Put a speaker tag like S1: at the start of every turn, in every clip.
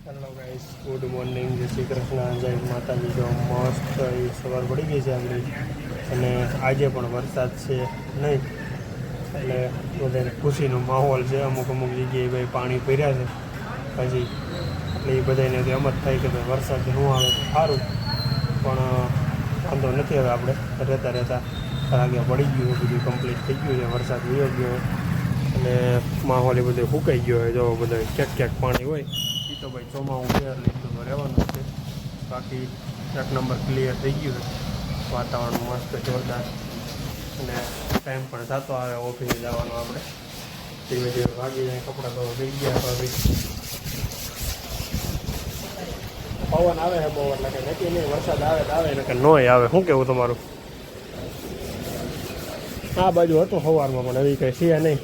S1: Hello guys, good morning, જય શ્રી કૃષ્ણ, જય માતાજી. જો મસ્ત એ સવાર પડી ગઈ છે આપણી, અને આજે પણ વરસાદ છે નહીં, એટલે બધાને ખુશીનો માહોલ છે. અમુક જગ્યાએ ભાઈ પાણી ભર્યા છે હજી, એટલે એ બધાને એમ જ થાય કે ભાઈ વરસાદ ન આવે તો સારું, પણ વાંધો નથી. હવે આપણે રહેતા રહેતા આગળ પડી ગયું, બધું કમ્પ્લીટ થઈ ગયું છે, વરસાદ વયો ગયો અને માહોલ એ બધું ફૂંકાઈ ગયો હોય. જો બધા ક્યાંક ક્યાંક પાણી હોય તો ભાઈ ચોમાવું ફેર લીધું તો રહેવાનું છે. બાકી એક નંબર ક્લિયર થઈ ગયું છે, વાતાવરણ મસ્ત જોરદાર, અને ટાઈમ પણ થતો આવે ઓફિસે જવાનો. આપણે ધીમે ધીમે ભાગી જાય, કપડાં તો થઈ ગયા. ભાભી પવન આવે છે બહુ, એટલે કે નક્કી નહીં, વરસાદ આવે તો આવે ને કે નોય આવે. શું કેવું તમારું? આ બાજુ હતું સવારમાં, પણ એવી કંઈ છે નહીં,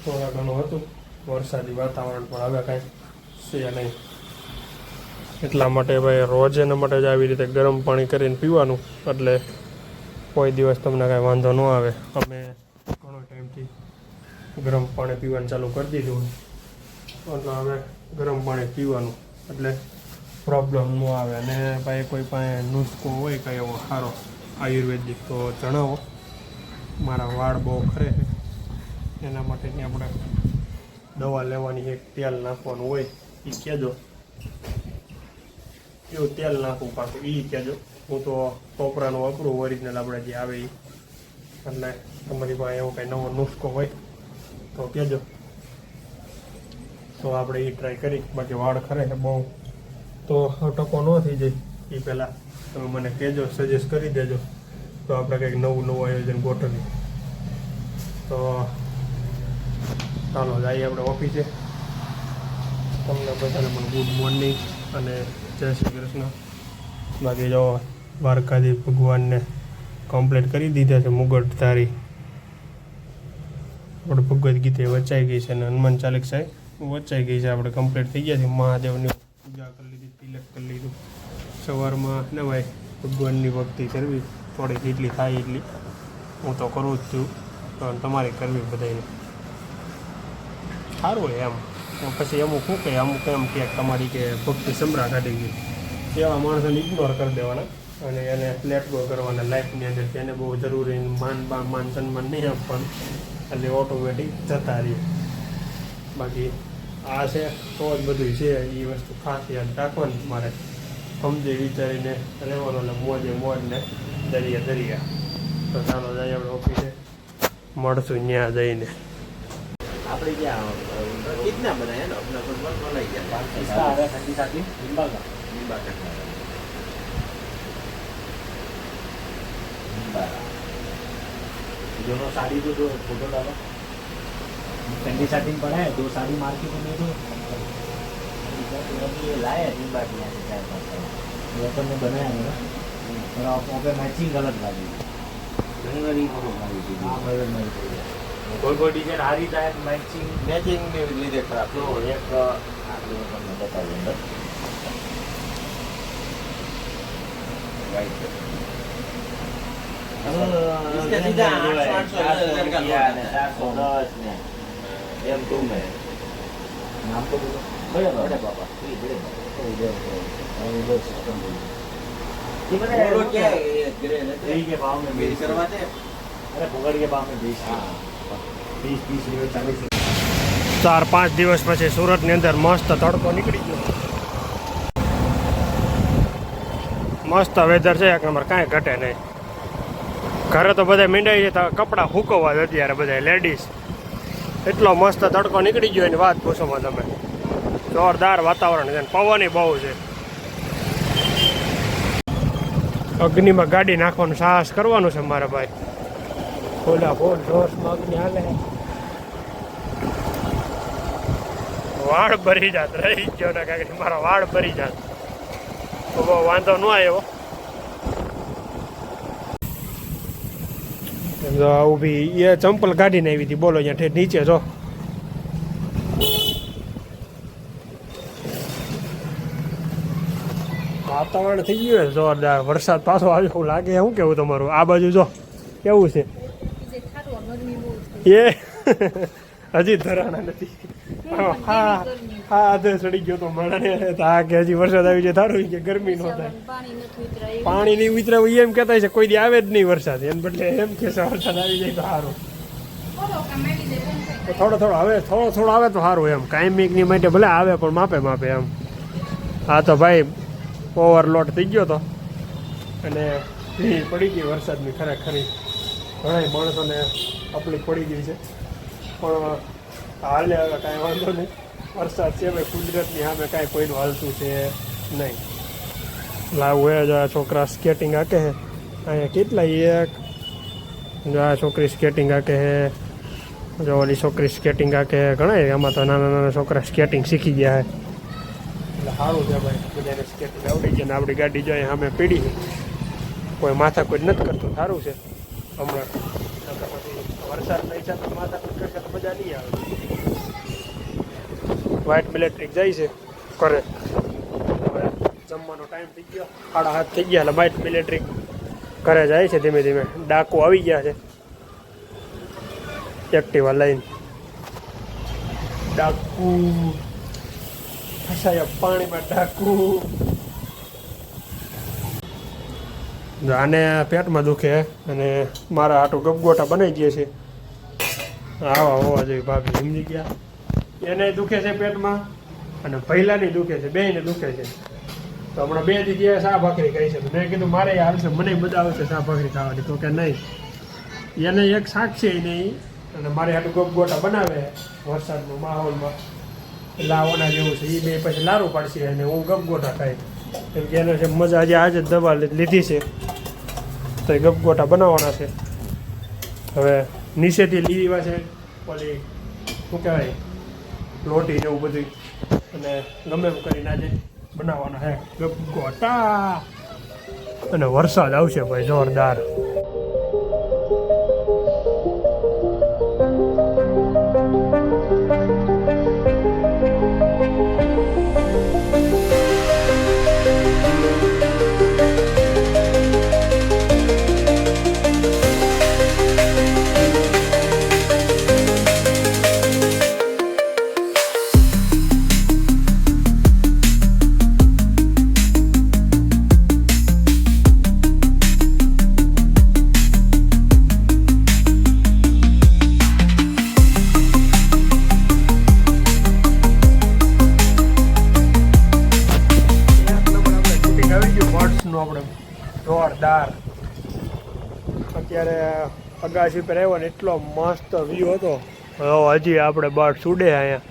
S1: થોડા ઘણું હતું વરસાદી વાતાવરણ, પણ હવે કાંઈ છે નહીં. એટલા માટે ભાઈ રોજ એના માટે જ આવી રીતે ગરમ પાણી કરીને પીવાનું, એટલે કોઈ દિવસ તમને કાંઈ વાંધો ન આવે. અમે ઘણો ટાઈમથી ગરમ પાણી પીવાનું ચાલુ કરી દીધું, એટલે હવે ગરમ પાણી પીવાનું, એટલે પ્રોબ્લેમ ન આવે. અને ભાઈ કોઈ પાસે નુસ્ખો હોય કંઈ એવો સારો આયુર્વેદિક તો જણાવો. મારા વાળ બહુ ખરે છે, એના માટેની આપણે દવા લેવાની, એક તેલ નાખવાનું હોય એ કહેજો. કેવું તેલ નાખવું પાછું એ કહેજો. હું તો કોપરાનું વાપરું, ઓરિજિનલ આપણે જે આવે એ. એટલે તમારી પાસે એવો કંઈ નવો નુસ્ખો હોય તો કહેજો, તો આપણે એ ટ્રાય કરી. બાકી વાળ ખરે છે બહુ, તો ટકો ન થઈ જાય એ પહેલાં તમે મને કહેજો, સજેસ્ટ કરી દેજો, તો આપણે કંઈક નવું આયોજન ગોઠવીએ. તો ચાલો જઈએ આપણે ઓફિસે. તમને બધાને પણ ગુડ મોર્નિંગ અને જય શ્રી કૃષ્ણ. બાકી જો દ્વારકાધીશ ભગવાનને કમ્પ્લીટ કરી દીધા છે મુગટ ધારી. આપણે ભગવદ્ ગીતા વચાઈ ગઈ છે, અને હનુમાન ચાલીસા વચાઈ ગઈ છે. આપણે કમ્પ્લીટ થઈ ગયા છે. મહાદેવની પૂજા કરી લીધી, તિલક કરી લીધું. સવારમાં નવાય ભગવાનની ભક્તિ કરવી, થોડીક જેટલી થાય એટલી હું તો કરું જ છું, પણ તમારે કરવી બધાને સારું એમ. પછી અમુક શું કહે, અમુક એમ કે તમારી કે ભક્તિ સંભળા કાઢી ગઈ, એવા માણસોને ઇગ્નોર કરી દેવાના અને એને લેટ ગો કરવાના લાઈફની અંદર. એને બહુ જરૂરી માન સન્માન નહીં આપવાનું, એટલે ઓટોમેટિક જતા રહીએ. બાકી આ છે તો જ બધું છે. એ વસ્તુ ખાસ યાદ રાખવાની, મારે સમજી વિચારીને રહેવાનું, એટલે મોજે મોજ ને દરિયા દરિયા. તો ચાલો જઈએ આપણે ઓફિસે, મળશું ત્યાં જઈને.
S2: આપણે क्या कितना बनाया ना अपना कुछ बनाई गया इसका आ रहा है ठंडी साथी निम्बा का दोनों साड़ी को जो फोटो डालो ठंडी साथी में पड़ा है, 2 साड़ी मार्केट में तो ये लाया निम्बा के यहाँ से ये तो मैं बनाया है और आप पे मैचिंग गलत लगी घनी वाली फोटो लगी थी। हाँ बराबर नहीं कोई डिजाइन आ रही है मैचिंग में લીધે ખરાબ તો એક આપણે તમને બતાવી અંદર રાઈટ इसका सीधा 800 का लिया है 410 में एम 2 में नाम तो बोलो बड़े बाबा ये बड़े इधर सिस्टम बोलो ये बोलो क्या ये ग्रे नहीं के भाव में बेच करवाते हैं। अरे भुगड़ के भाव में बेच
S1: 4-5 દિવસ પછી સુરતની અંદર મસ્ત તડકો નીકળી ગયો. મસ્ત વેધર છે, એક નંબર, કાંઈ ઘટે નહીં. ઘરે તો બધા મીંડાઈ છે, કપડાં સૂકવવા જ અત્યારે બધા લેડીઝ. એટલો મસ્ત તડકો નીકળી ગયો એની વાત પૂછોમાં તમે. જોરદાર વાતાવરણ છે, પવન બહુ છે. અગ્નિમાં ગાડી નાખવાનું સાહસ કરવાનું છે મારા ભાઈ. ફોલા ફોલ જોશમાં અગ્નિ હાલે. વાળ ભરી જાત રહી ગયો ને કાંઈક, મારા વાળ ભરી જાત તો બહુ વાંધો ન આવ્યો. ઊભી એ ચંપલ કાઢીને આવી હતી, બોલો અહીંયા ઠેઠ નીચે જો. વાતાવરણ થઈ ગયું જોરદાર, વરસાદ પાછો આવ્યો લાગે. શું કેવું તમારું? આ બાજુ જો કેવું છે એ હજી ધરાણા નથી. હા હા આધે ચડી ગયો તો માણે આ કે હજી વરસાદ આવી જાય થારું કે ગરમી ન થાય પાણી નહીં ઉતરાવું એમ કહેતા છે કોઈ દી આવે જ નહીં વરસાદ એમ બદલે એમ કે વરસાદ આવી જાય તો સારું થોડો થોડો આવે તો સારું એમ કાયમિકની માટે ભલે આવે પણ માપે માપે એમ હા તો ભાઈ ઓવરલોડ થઈ ગયો તો અને ભીડ પડી ગઈ વરસાદની ખરેખરી ઘણા માણસોને તકલીફ પડી ગઈ છે પણ હાલે હવે કાંઈ વાંધો નહીં વરસાદ છે ભાઈ કુદરતની સામે કાંઈ કોઈનું હાલતું છે નહીં લાવું એ જ આ છોકરા સ્કેટિંગ હાકે છે અહીંયા કેટલા એક જો આ છોકરી સ્કેટિંગ હાકે છે જો ઓલી છોકરી સ્કેટિંગ હાકે ઘણા એમાં તો નાના નાના છોકરા સ્કેટિંગ શીખી ગયા છે એટલે સારું છે ભાઈ બધાને સ્કેટિંગ આવડી ગયા ને આપણી ગાડી જોઈએ સામે પીડી છે કોઈ માથા કોઈ નથી કરતું સારું છે હમણાં વરસાદ નહીં છે તો માથા કોઈ કરશે તો મજા નહીં આવે વ્હાઇટ ઇલેક્ટ્રિક જાય છે કરે હવે જમવાનો ટાઈમ થઈ ગયો 7:30 થઈ ગયા એટલે વ્હાઇટ ઇલેક્ટ્રિક ઘરે જાય છે ધીમે ધીમે ડાકુ આવી ગયા છે એક્ટિવા લઈને ડાકુ ફસાયા પાણીમાં ડાકુ આને પેટમાં દુખે અને મારા આટું ગપગોટા બનાવી દે છે આવા હોવા જોઈએ ભાભી સમજી ગયા એને દુખે છે પેટમાં અને પહેલાંની દુખે છે બેયને દુખે છે તો હમણાં 2 દીધી શા ભાખરી ખાઈ છે મેં કીધું મારે હાલશે મને મજા આવશે શા ભાખરી ખાવાની તો કે નહીં એને એક શાક છે નહીં અને મારે આટલું ગપગોટા બનાવે વરસાદમાં માહોલમાં લાવવાના જેવું છે એ બે પછી લારું પાડશે અને હું ગપગોટા ખાઈ કેમ કે એને છે મજા આજે જ દવા લીધી છે તો એ ગપગોટા બનાવવાના છે હવે નીચેથી લીધા છે ઓલી શું કહેવાય લોટી જેવું બધું અને ગમે એમ કરીને આજે બનાવવાના છે ગપગોટા અને વરસાદ આવશે ભાઈ જોરદાર આપણે જોરદાર અત્યારે અગાસી પર આવ્યો ને એટલો મસ્ત વ્યૂ હતો હજી આપણે બાર છૂડે અહીંયા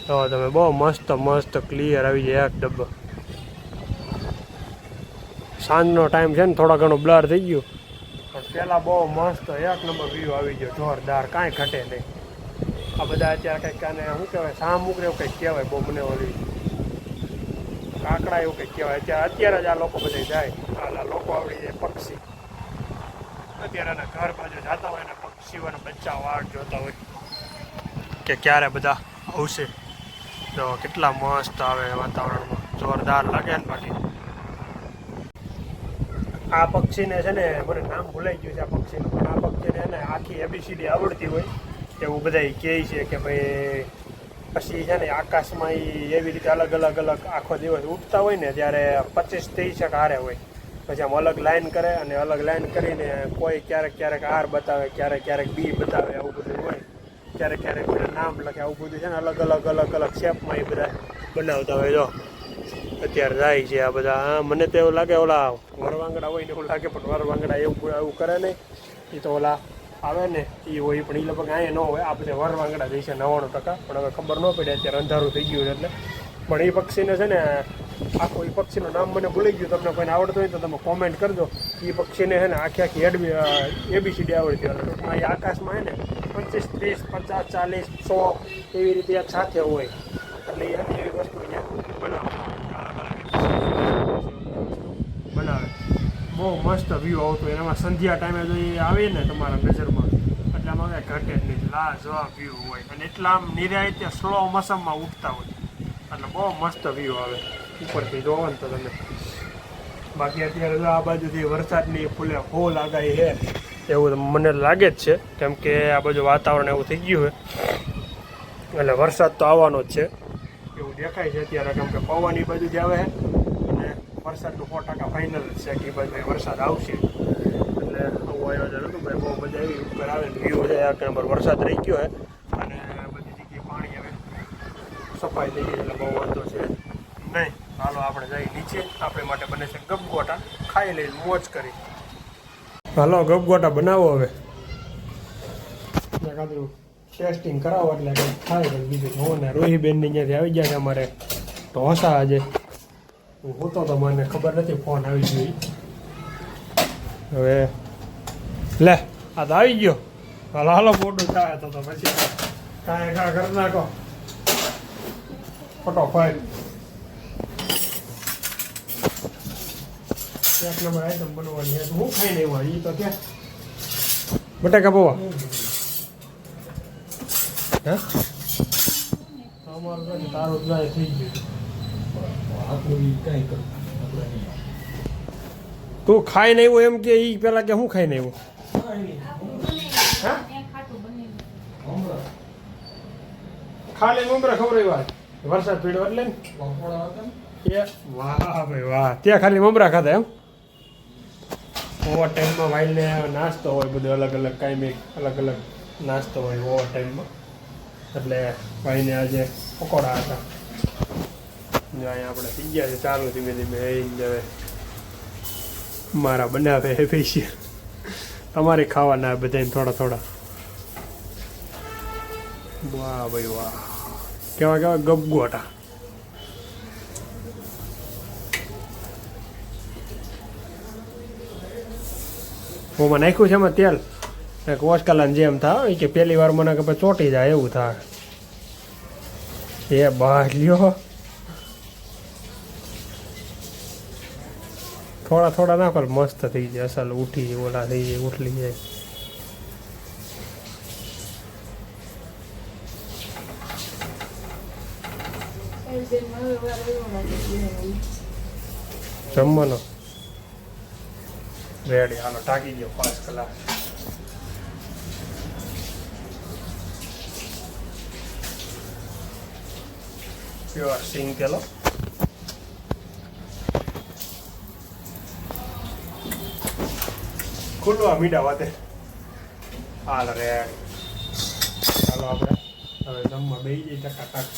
S1: તો તમે બહુ મસ્ત ક્લિયર આવી જાય એક ડબ્બો સાંજનો ટાઈમ છે ને થોડા ઘણું બ્લર થઈ ગયું પણ પહેલાં બહુ મસ્ત એક નંબર વ્યૂ આવી ગયો જોરદાર કાંઈ ઘટે નહીં આ બધા અત્યારે કંઈક આને શું કહેવાય સામ ઉકરે એવું કંઈક કહેવાય બહુ મને ઓલી કાંકડા એવું કંઈક કહેવાય અત્યારે જ આ લોકો બધા જાય આ લોકો આવડી જાય પક્ષી અત્યારે એના ઘર બાજુ જતા હોય ને પક્ષીઓને બચ્ચા વાટ જોતા હોય કે ક્યારે બધા આવશે તો કેટલા મસ્ત આવે વાતાવરણમાં જોરદાર લાગે ને બાકી આ પક્ષીને છે ને મને નામ ભૂલાઈ ગયું છે આ પક્ષીનું પણ આ પક્ષીને એને આખી ABCD આવડતી હોય એવું બધા કહે છે કે ભાઈ પછી છે ને આકાશમાં એવી રીતે અલગ અલગ આખો દિવસ ઉઠતા હોય ને ત્યારે 25-30 હારે હોય પછી આમ અલગ લાઈન કરે અને અલગ લાઈન કરીને કોઈ ક્યારેક આર બતાવે ક્યારેક બી બતાવે આવું બધું હોય ક્યારેક બધા નામ લખે આવું બધું છે ને અલગ શેપમાં એ બધા બનાવતા હોય જો અત્યારે જાય છે આ બધા હા મને તો એવું લાગે ઓલા વરવાંગડા હોય ને એવું લાગે પણ વરવાંગડા એવું કરે નહીં એ તો ઓલા આવે ને એ હોય પણ એ લગભગ અહીંયા ન હોય આ બધા વરવાંગડા જઈ છે 99% પણ હવે ખબર ન પડે અત્યારે અંધારું થઈ ગયું એટલે પણ એ પક્ષીને છે ને આખું એ પક્ષીનું નામ મને ભૂલી ગયું તમને કોઈને આવડતું હોય તો તમે કોમેન્ટ કરજો એ પક્ષીને છે ને આખી ABCD આવડતી હોય ટૂંકમાં એ આકાશમાં છે ને 25, 30, 50, 40, 100 એવી રીતે એક સાથે હોય એટલે એવી વસ્તુ બનાવે બહુ મસ્ત વ્યૂ આવતો એનામાં સંધ્યા ટાઈમે જો એ આવે ને તમારા નજરમાં એટલે આમાં કાંઈ ઘટે જ નહીં લાજવાબ વ્યૂ હોય અને એટલા આમ નિરાયતે સ્લો મોસમમાં ઉઠતા હોય એટલે બહુ મસ્ત વ્યૂ આવે ઉપરથી જોવો ને તો તમે બાકી અત્યારે જો આ બાજુથી વરસાદની ફૂલ આગાહી છે એવું મને લાગે જ છે કેમ કે આ બાજુ વાતાવરણ એવું થઈ ગયું છે એટલે વરસાદ તો આવવાનો જ છે એવું દેખાય છે અત્યારે, કેમ કે પવન એ બાજુ જ આવે છે અને વરસાદનું 100% ફાઇનલ જ છે કે એ બાજુ વરસાદ આવશે. એટલે આવું આયોજન હતું ભાઈ, બહુ મજા આવી. ઉપર આવે વ્યૂ છે એક નંબર. વરસાદ રહી ગયો છે અને બધી જગ્યાએ પાણી હવે સફાઈ થઈ ગઈ, એટલે બહુ વાંધો છે નહીં. હાલો આપણે જઈ નીચે, આપણે માટે બને છે ગપગોટા, ખાઈ લઈ મોજ કરી. હાલો ગપગોટા બનાવો હવે, એકાદું ટેસ્ટિંગ કરાવો એટલે કંઈક થાય. કંઈક બીજું જોવો ને રોહીબેનની ત્યાંથી આવી ગયા છે અમારે ઢોસા આજે. હું હોતો તો મને ખબર નથી ફોન આવી ગયો. હવે લે આ તો આવી ગયો. હાલો હાલો મોટું થાય તો પછી કાંઈ કરી નાખો ફટોફટ. એક નંબર આઈટમ બનવાની છે. હું ખાઈને આવ્યો એ તો ક્યાં બટાકા પૌવા. હા અમારું નથી, તારું જ જાય થઈ ગયું. તું ખાઈને આવ્યો એમ કે એ પેલા કે હું ખાઈને આવ્યો? ખાલી મમરા ખવડાવ્યા વરસાદ પડ્યો એટલે ને. વાહ ભાઈ વાહ, ત્યાં ખાલી મમરા ખાધા એમ? ઓવર ટાઈમમાં વાઇલને નાસ્તો હોય બધું અલગ અલગ, કાંઈ અલગ અલગ નાસ્તો હોય ઓવર ટાઈમમાં. એટલે ભાઈને આજે પકોડા હતા. અહીંયા આપણે થઈ ગયા છે ચાલુ ધીમે ધીમે. હવે મારા બનાવે હેપી છે, તમારે ખાવાના બધાને થોડા થોડા. વાહ ભાઈ વાહ, કેવા કેવા ગપગોટા. હું નાખ્યું છે એમાં તેલ એક ઓસ્કાલાને જેમ થાય કે પહેલી વાર મને કે પછી ચોંટી જાય એવું થાય. એ બહાર લ્યો થોડા થોડા નાખો મસ્ત થઈ જાય. અસલ ઉઠી ઓલા થઈ જાય, ઉઠલી જાય. જમવાનો રેડી. હાલો ટાંકી ગયો 5 કલાક. પ્યોર સિંગ તેલો. ખુલ્લું મીઠા વાતે. હાલ રેડી. ચાલો આપણે હવે જમવા બેસી જઈએ ટકાટક.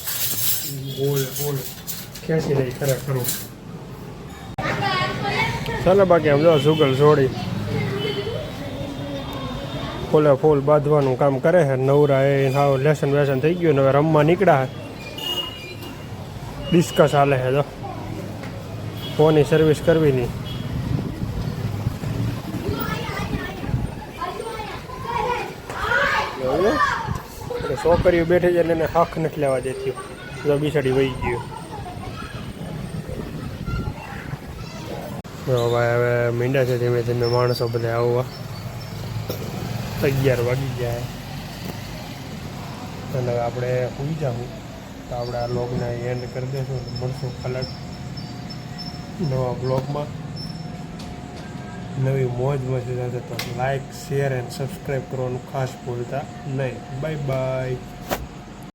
S1: ગોળ ગોળ ખેંચી લઈ ખરેખર. ચાલો બાકી આમ જો સુગલ છોડી ફૂલે ફૂલ બાંધવાનું કામ કરે છે. નવરા એ હાવ લેસન વેસન થઈ ગયું ને હવે રમવા નીકળ્યા. ડિસ્કસ હાલે છે જો, ફોનની સર્વિસ કરવી નહીં. છોકરીઓ બેઠી છે એને હક નથી લેવા દેતી. જો બિસાડી વહી ગયું. ભાઈ હવે મીંડા છે ધીમે ધીમે માણસો બધા આવવા. 11 વાગી જાય અને આપણે સુઈ જાઉં તો આપણે આ બ્લોગને એન્ડ કરી દઈશું. મળશું કલાક નવા બ્લોગમાં નવી મોજ મસ્તી સાથે. તો લાઈક શેર એન્ડ સબસ્ક્રાઈબ કરવાનું ખાસ ભૂલતા નહીં. Bye bye.